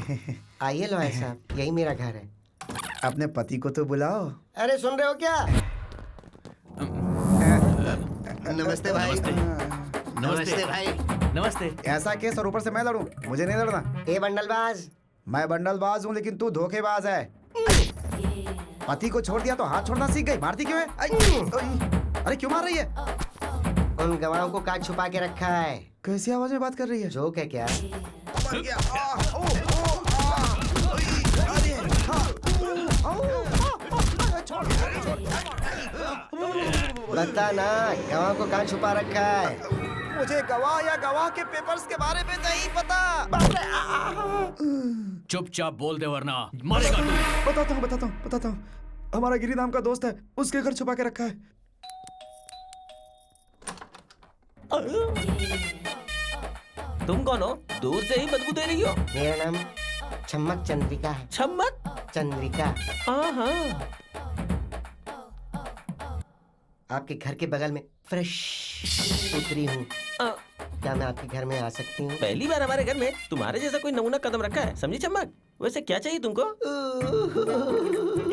आइए लॉयर साहब, यही मेरा घर है। अपने पति को तो बुलाओ। अरे सुन रहे हो क्या? नमस्ते भाई। नमस्ते भाई। नमस्ते। ऐसा केस और ऊपर से मैं लड़ूं? मुझे नहीं लड़ना। ए बंडलबाज। मैं बंडलबाज हूँ लेकिन तू धोखेबाज है। पति को छोड़ दिया तो हाथ छोड़ना सीख गई। मारती क्यों है? अरे क्यों मार रही है? उन गवाहों को कहाँ छुपा के रखा है? कैसी आवाज में बात कर रही है? जोक है क्या? बता ना, गवाह को कहाँ छुपा रखा है? मुझे गवाह या गवाह के पेपर्स के बारे में नहीं पता। चुपचाप बोल दे वरना मरेगा तू। बताता हूँ। हमारा गिरी नाम का दोस्त है, उसके घर छुपा के रखा है। तुम कौन हो? दूर से ही बदबू दे रही हो। मेरा नाम छम्मक चंद्रिका है। छम्मक चंद्रिका। हाँ। आपके घर के बगल में फ्रेश उतरी हूँ। क्या मैं आपके घर में आ सकती हूँ? पहली बार हमारे घर में तुम्हारे जैसा कोई नमूना कदम रखा है, समझी छम्मक? वैसे क्या चाहिए तुमको?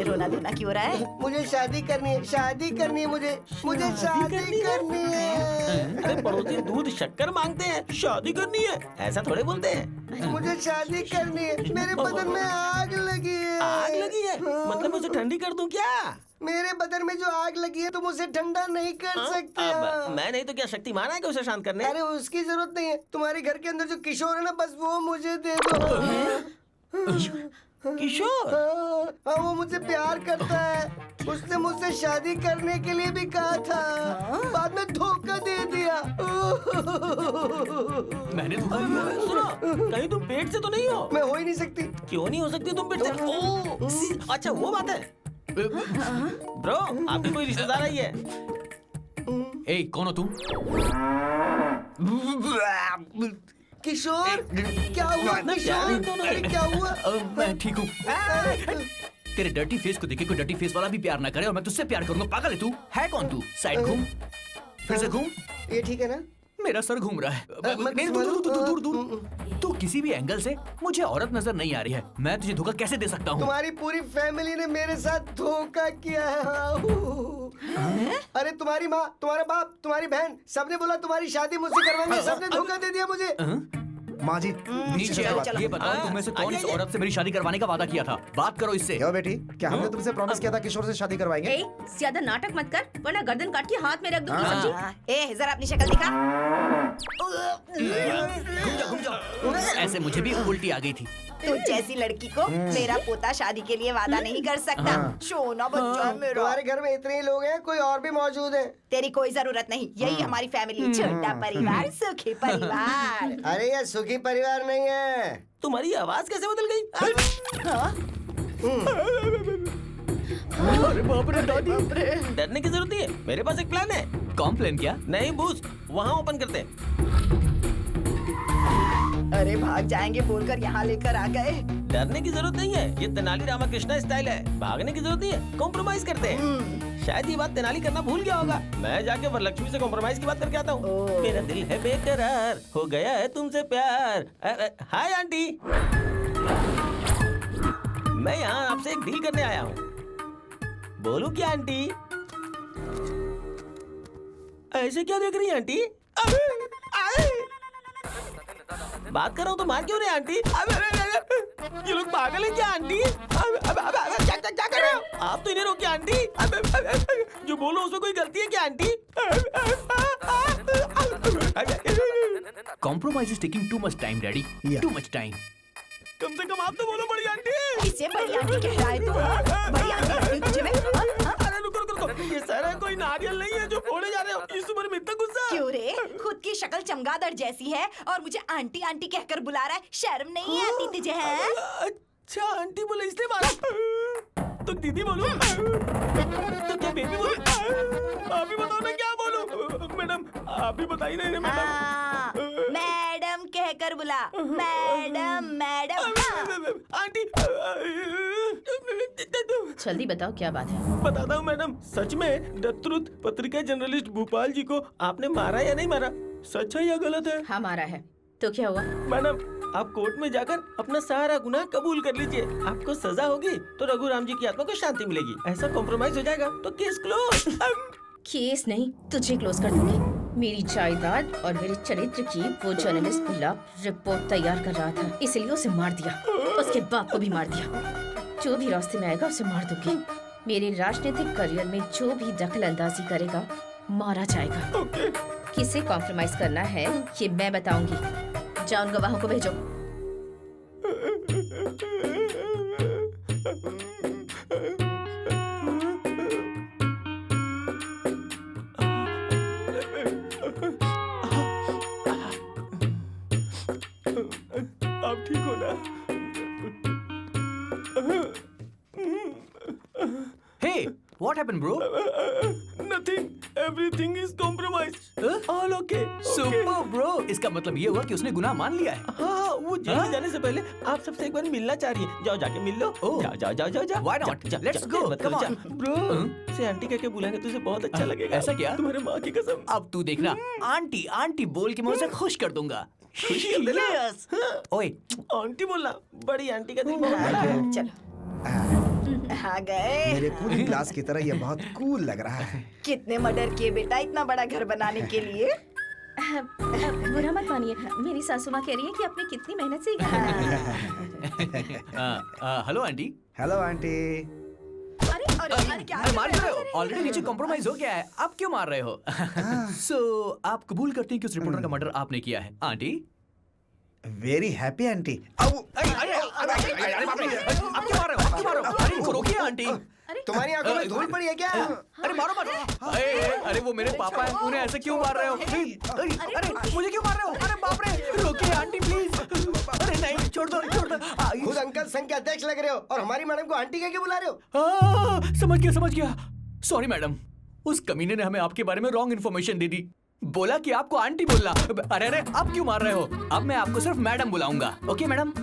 रोना धोना क्यों रहा है? मुझे शादी करनी है, शादी करनी है मुझे शादी करनी है। अरे पड़ोसी दूध शक्कर मांगते हैं, शादी करनी है ऐसा थोड़े बोलते हैं। मुझे शादी करनी है। मेरे बदन में आग लगी है। आग लगी है? मतलब मुझे ठंडी कर दूं क्या? मेरे बदन में जो आग लगी है तुम उसे ठंडा नहीं कर सकते हो। मैं नहीं तो क्या शक्तिमान है कि उसे शांत करने? अरे उसकी जरूरत नहीं है। तुम्हारे घर के अंदर जो किशोर है ना, बस वो मुझे दे दो। किशोर? हाँ, वो मुझसे प्यार करता है। उसने मुझसे शादी करने के लिए भी कहा था, बाद में धोखा दे दिया। मैंने धोखा दिया? सुनो, कहीं तुम पेट से तो नहीं हो? मैं हो ही नहीं सकती। क्यों नहीं हो सकती तुम पेट से? ओह, अच्छा वो बात है। ब्रो, आपकी कोई रिश्तेदार आई है? ए, कौन हो तुम? किशोर, क्या हुआ? किशोर, अरे क्या हुआ? मैं ठीक हूँ। तेरे डर्टी फेस को देखे कोई डर्टी फेस वाला भी प्यार ना करे और मैं तुझसे प्यार करूंगा। पागल है तू? है कौन तू? साइड घूम, फिर से घूम। ये ठीक है ना? मेरा सर घूम रहा है। नहीं, दूर। तू किसी भी एंगल से मुझे औरत नजर नहीं आ रही है। मैं तुझे धोखा कैसे दे सकता हूँ? तुम्हारी पूरी फैमिली ने मेरे साथ धोखा किया है। अरे तुम्हारी माँ, तुम्हारा बाप, तुम्हारी बहन, सबने बोला तुम्हारी शादी मुझसे करवाएंगे। सबने धोखा दे दिया मुझे। माँ जी नीचे आओ। ये बताओ तुम में से कौन इस औरत से मेरी शादी करवाने का वादा किया था? बात करो इससे। क्यों बेटी, क्या हमने तुमसे प्रॉमिस किया था किशोर से शादी करवाएंगे? ए, ज्यादा नाटक मत कर वरना गर्दन काट के हाथ में रख दूंगी, हाँ। समझी? ए, जरा अपनी शक्ल दिखा। घूम जाओ। ऐसे मुझे भी उल्टी आ गई थी। तू जैसी लड़की को मेरा पोता शादी के लिए वादा नहीं कर सकता। सोना बच्चा मेरा। तुम्हारे घर में इतने ही लोग हैं, कोई और भी मौजूद है? तेरी कोई जरूरत नहीं, यही हमारी फैमिली। छोटा परिवार, सुखी परिवार। अरे ये सुखी परिवार नहीं है। तुम्हारी आवाज कैसे बदल गई? अरे बाप रे दादी, डरने की जरूरत नहीं है, मेरे पास एक प्लान है। कॉम्प्लेन क्या? नहीं बूस्ट, वहाँ ओपन करते हैं। अरे भाग जाएंगे बोलकर यहाँ लेकर आ गए। डरने की जरूरत नहीं है, ये तेनाली रामाकृष्णा स्टाइल है। भागने की जरूरत नहीं है, कॉम्प्रोमाइज करते हैं। शायद ये बात तेनाली करना भूल गया होगा। मैं जाके वरलक्ष्मी से कॉम्प्रोमाइज की बात करके आता हूँ। मेरा दिल है बेकरार, हो गया है तुमसे प्यार। हाय आंटी, मैं यहाँ आपसे एक डील करने आया हूँ। बोलूं क्या आंटी? ऐसे क्या देख रही है आंटी? बात कर रहा हूँ तो मार क्यों रहे आंटी? ये लोग पागल हैं क्या आंटी? क्या कर रहे हो आप? तो इन्हें रोकिए आंटी। जो बोलो उसमें कोई गलती है क्या aunty? Compromise is taking too much time, Daddy. Too much time. कम से कम आप तो बोलो बड़ी आंटी। इससे बड़ी आंटी कह रहा है तू? बड़ी आंटी लगती तुझे मैं? अरे रुको, ये सारा कोई नारियल नहीं है जो फोड़े जा रहे हो। इस उम्र में इतना गुस्सा? क्यों रे? खुद की शक्ल चमगादड़ जैसी है और मुझे आंटी आंटी कहकर बुला रहा है। शर्म नहीं आती तुझे? है अच्छा आंटी बोले इसलिए मारा। तो दीदी बोलूं? तो क्या बेबी बोलूं? आप ही बताओ ना क्या बोलूं? मैडम आप ही बताइए ना मैडम। मैडम कहकर बुला। मैडम आंटी जल्दी बताओ क्या बात है? बताता हूँ मैडम। सच में द ट्रुथ पत्रिका जर्नलिस्ट भोपाल जी को आपने मारा या नहीं मारा? सच है या गलत है? हाँ मारा है। तो क्या हुआ? मैडम आप कोर्ट में जाकर अपना सारा गुनाह कबूल कर लीजिए। आपको सजा होगी तो रघुराम जी की आत्मा को शांति मिलेगी। ऐसा कॉम्प्रोमाइज हो जाएगा तो केस क्लोज। केस नहीं, तुझे क्लोज कर दूंगी। मेरी जायदाद और मेरे चरित्र की वो जर्नलिस्ट गुलाब रिपोर्ट तैयार कर रहा था, इसलिए उसे मार दिया। उसके बाप को भी मार दिया। जो भी रास्ते में आएगा उसे मार दूंगी। मेरे राजनीतिक करियर में जो भी दखल अंदाजी करेगा मारा जाएगा। किसे कॉम्प्रोमाइज करना है ये मैं बताऊंगी। जाओ उन गवाहों को भेजो। आप ठीक हो ना? Hey, what happened, bro? Nothing. Everything is compromised. All okay. Super, bro. इसका मतलब ये हुआ कि उसने गुनाह मान लिया है। हाँ, वो जेल में जाने से पहले आप सबसे एक बार मिलना चाह रही है। जाओ जाके मिल लो। Oh. जाओ। Why not? Let's go. Come on. Bro, से आंटी कह के बुलाएंगे तुझे बहुत अच्छा लगेगा। ऐसा क्या? तुम्हारे माँ की कसम। अब तू देखना, आंटी आंटी बोल के मैं उसे खुश कर दूंगा। खुश कर देना। ओए, आंटी बोलना, बड़ी आंटी का दिल बहुत बड़ा है। चलो आ गए। मेरे कूलिंग ग्लास की तरह ये बहुत कूल लग रहा है। कितने मर्डर किए बेटा इतना बड़ा घर बनाने के लिए? बुरा मत मानिए, मेरी सासू माँ कह रही है कि आपने कितनी मेहनत से हेलो आंटी। Hello aunty. अरे क्या अरे मार क्यों रहे हो? ऑलरेडी नीचे कॉम्प्रोमाइज हो गया है, आप क्यों मार रहे हो? सो आप कबूल करते हैं कि उस रिपोर्टर का मर्डर आपने किया है, आंटी? Very happy aunty. आप क्यों मार रहे हो? आप क्यों मार रहे हो? अरे इनको रोकिए आंटी। तुम्हारी आंखों में धूल पड़ी है क्या? अरे मारो मत। अरे वो मेरे पापा हैं, उन्हें ऐसे क्यों मार रहे हो? अरे मुझे क्यों मार रहे हो? अरे बाप रे, रोकिए आंटी प्लीज। अरे नहीं, छोड़ दो। खुद अंकल संघ के अध्यक्ष लग रहे हो और हमारी मैडम को आंटी कह के बुला रहे हो? समझ गया। सॉरी मैडम, उस कमीने ने हमें आपके बारे में रॉन्ग इन्फॉर्मेशन दे दी। बोला कि आपको आंटी बोलना। अरे आप क्यों मार रहे हो? अब मैं आपको सिर्फ मैडम बुलाऊंगा। Okay madam?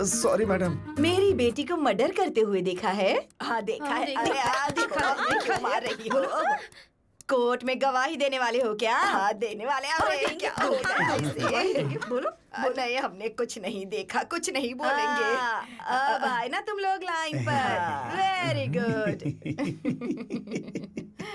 Sorry madam. मेरी बेटी को मर्डर करते हुए देखा है? हाँ देखा है। अरे देखो मार रही हो। कोर्ट में गवाही देने वाले हो क्या? हाँ देने वाले। अरे क्या हो गया इससे? बोलो। नहीं हमने कुछ नहीं देखा, कुछ नहीं बोलेंगे। अब आए ना तुम लोग लाइन पर। Very good.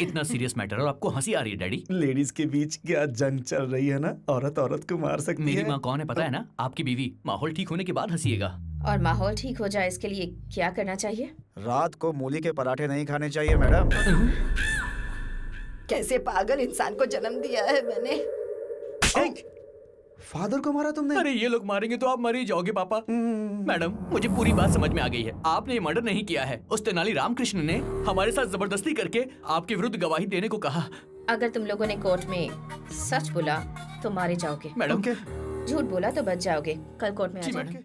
इतना सीरियस मैटर और आपको हंसी आ रही है डैडी? लेडीज के बीच क्या जंग चल रही है ना, औरत औरत को मार सकती मेरी है। माँ कौन है पता है ना? आपकी बीवी। माहौल ठीक होने के बाद हंसीएगा। और माहौल ठीक हो जाए इसके लिए क्या करना चाहिए? रात को मूली के पराठे नहीं खाने चाहिए मैडम। कैसे पागल इंसान को जन्म दिया है मैंने। फादर को मारा तुमने? अरे ये लोग मारेंगे तो आप मर ही जाओगे पापा। मैडम मुझे पूरी बात समझ में आ गई है। आपने ये मर्डर नहीं किया है। उस तेनाली रामकृष्ण ने हमारे साथ जबरदस्ती करके आपके विरुद्ध गवाही देने को कहा। अगर तुम लोगों ने कोर्ट में सच बोला तो मारे जाओगे, मैडम झूठ बोला तो बच जाओगे। कल कोर्ट में आ जी जाना। मैडम।